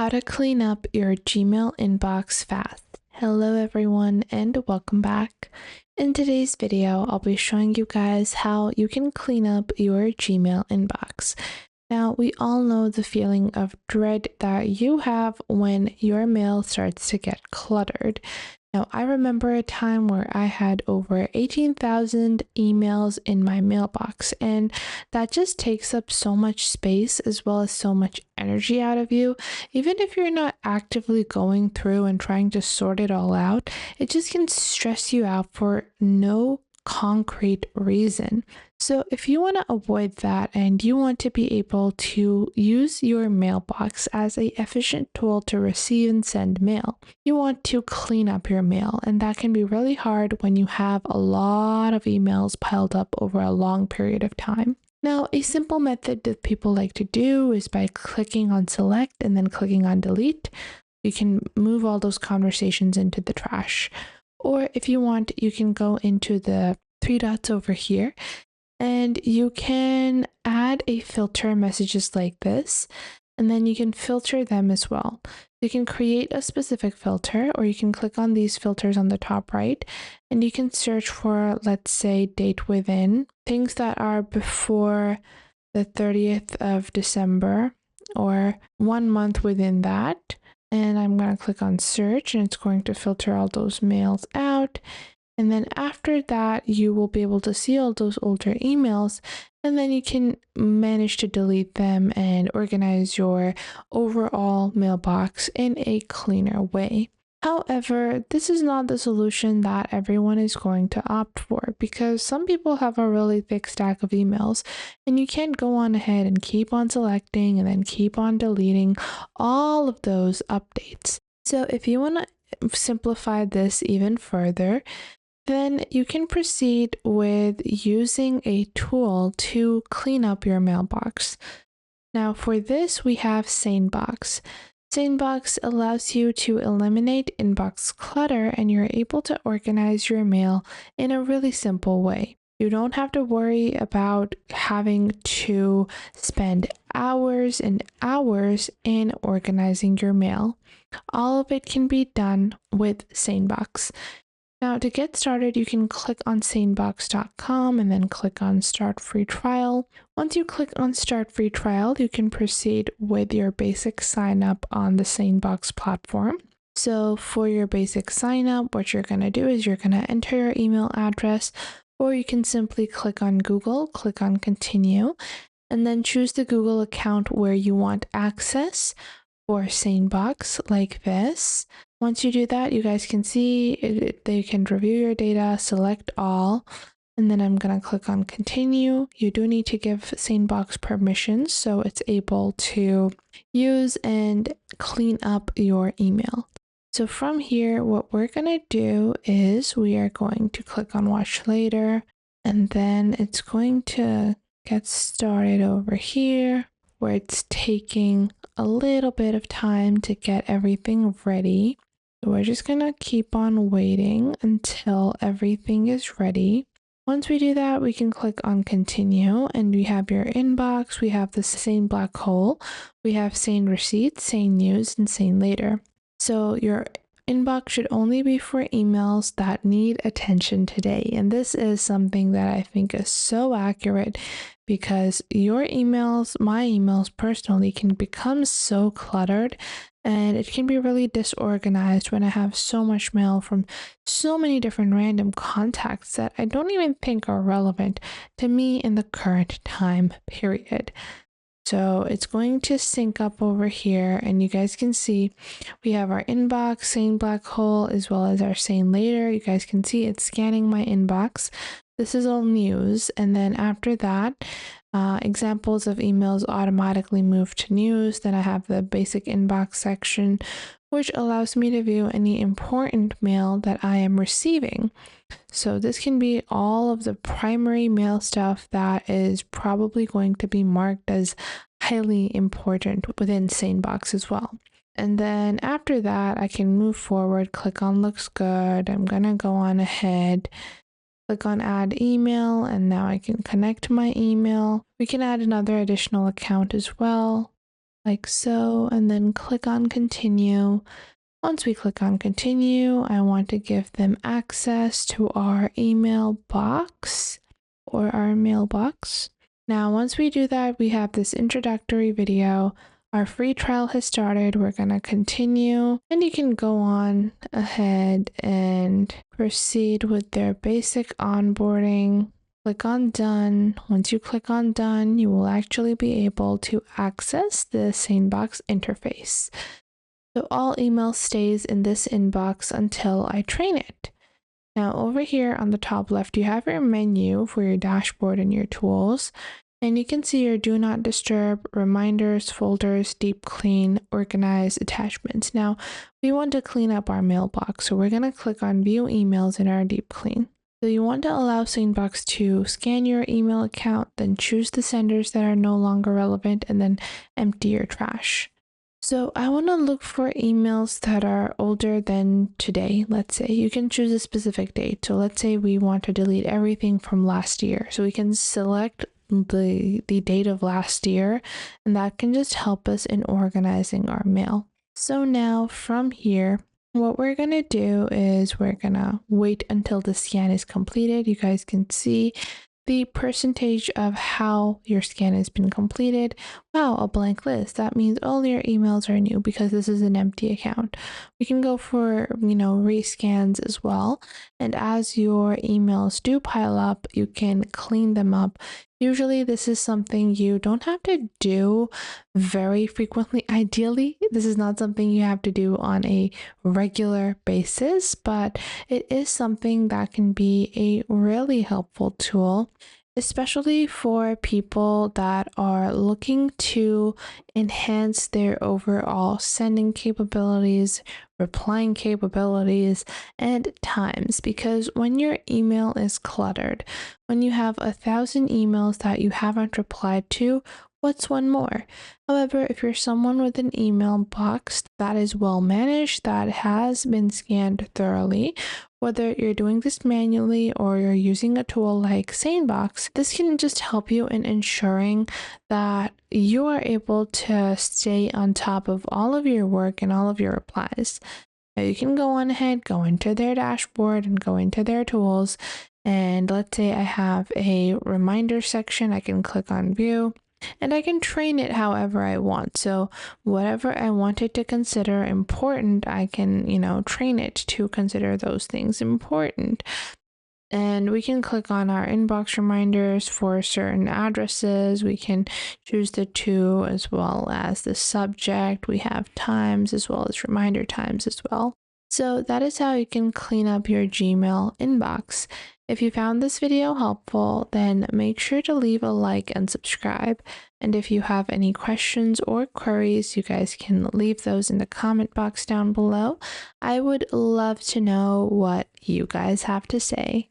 How to clean up your Gmail inbox fast. Hello everyone and welcome back. In today's video, I'll be showing you guys how you can clean up your Gmail inbox. Now, we all know the feeling of dread that you have when your mail starts to get cluttered. Now, I remember a time where I had over 18,000 emails in my mailbox, and that just takes up so much space as well as so much energy out of you. Even if you're not actively going through and trying to sort it all out, it just can stress you out for no concrete reason. So if you want to avoid that and you want to be able to use your mailbox as an efficient tool to receive and send mail, you want to clean up your mail, and that can be really hard when you have a lot of emails piled up over a long period of time. Now, a simple method that people like to do is by clicking on select and then clicking on delete. You can move all those conversations into the trash. Or if you want, you can go into the three dots over here and you can add a filter messages like this, and then you can filter them as well. You can create a specific filter, or you can click on these filters on the top right, and you can search for, let's say, date within, things that are before the 30th of December or 1 month within that. And I'm going to click on search, and it's going to filter all those mails out. And then after that, you will be able to see all those older emails, and then you can manage to delete them and organize your overall mailbox in a cleaner way. However, this is not the solution that everyone is going to opt for, because some people have a really thick stack of emails and you can't go on ahead and keep on selecting and then keep on deleting all of those updates. So if you want to simplify this even further, then you can proceed with using a tool to clean up your mailbox. Now for this, we have SaneBox. SaneBox allows you to eliminate inbox clutter, and you're able to organize your mail in a really simple way. You don't have to worry about having to spend hours and hours in organizing your mail. All of it can be done with SaneBox. Now, to get started, you can click on SaneBox.com and then click on Start Free Trial. Once you click on Start Free Trial, you can proceed with your basic sign up on the SaneBox platform. So for your basic sign up, what you're going to do is you're going to enter your email address, or you can simply click on Google, click on Continue, and then choose the Google account where you want access for SaneBox like this. Once you do that, you guys can see they can review your data, select all, and then I'm going to click on continue. You do need to give SaneBox permissions so it's able to use and clean up your email. So from here, what we're going to do is we are going to click on watch later, and then it's going to get started over here where it's taking a little bit of time to get everything ready. So we're just going to keep on waiting until everything is ready. Once we do that, we can click on continue, and we have your inbox, we have the Sane black hole, we have Sane receipts, Sane news, and Sane later. So your inbox should only be for emails that need attention today. And this is something that I think is so accurate, because your emails, my emails personally, can become so cluttered, and it can be really disorganized when I have so much mail from so many different random contacts that I don't even think are relevant to me in the current time period. So it's going to sync up over here, and you guys can see we have our inbox, Sane black hole, as well as our Sane later. You guys can see it's scanning my inbox. This is all news, and then after that, examples of emails automatically move to news. Then I have the basic inbox section, which allows me to view any important mail that I am receiving. So this can be all of the primary mail stuff that is probably going to be marked as highly important within SaneBox as well. And then after that, I can move forward, click on looks good. I'm going to go on ahead, click on add email, and now I can connect my email. We can add another additional account as well. like so, and then click on continue. Once we click on continue, I want to give them access to our email box or our mailbox. Now, once we do that, we have this introductory video. Our free trial has started. We're going to continue, and you can go on ahead and proceed with their basic onboarding. Click on done. Once you click on done, you will actually be able to access the SaneBox interface. So all email stays in this inbox until I train it. Now over here on the top left, you have your menu for your dashboard and your tools. And you can see your do not disturb, reminders, folders, deep clean, organize, attachments. Now we want to clean up our mailbox. So we're going to click on view emails in our deep clean. So you want to allow SaneBox to scan your email account, then choose the senders that are no longer relevant, and then empty your trash. So I want to look for emails that are older than today. Let's say you can choose a specific date. So let's say we want to delete everything from last year. So we can select the date of last year, and that can just help us in organizing our mail. So now from here, what we're going to do is we're going to wait until the scan is completed. You guys can see the percentage of how your scan has been completed. Wow, a blank list. That means all your emails are new because this is an empty account. We can go for, rescans as well. And as your emails do pile up, you can clean them up. Usually this is something you don't have to do very frequently. Ideally, this is not something you have to do on a regular basis, but it is something that can be a really helpful tool, especially for people that are looking to enhance their overall sending capabilities, replying capabilities, and times. Because when your email is cluttered, when you have 1,000 emails that you haven't replied to, what's one more? However, if you're someone with an email box that is well managed, that has been scanned thoroughly, whether you're doing this manually or you're using a tool like SaneBox, this can just help you in ensuring that you are able to stay on top of all of your work and all of your replies. Now you can go on ahead, go into their dashboard and go into their tools. And let's say I have a reminder section, I can click on view. And I can train it however I want. So whatever I want it to consider important, I can, train it to consider those things important. And we can click on our inbox reminders for certain addresses. We can choose the to as well as the subject. We have times as well as reminder times as well. So that is how you can clean up your Gmail inbox. If you found this video helpful, then make sure to leave a like and subscribe. And if you have any questions or queries, you guys can leave those in the comment box down below. I would love to know what you guys have to say.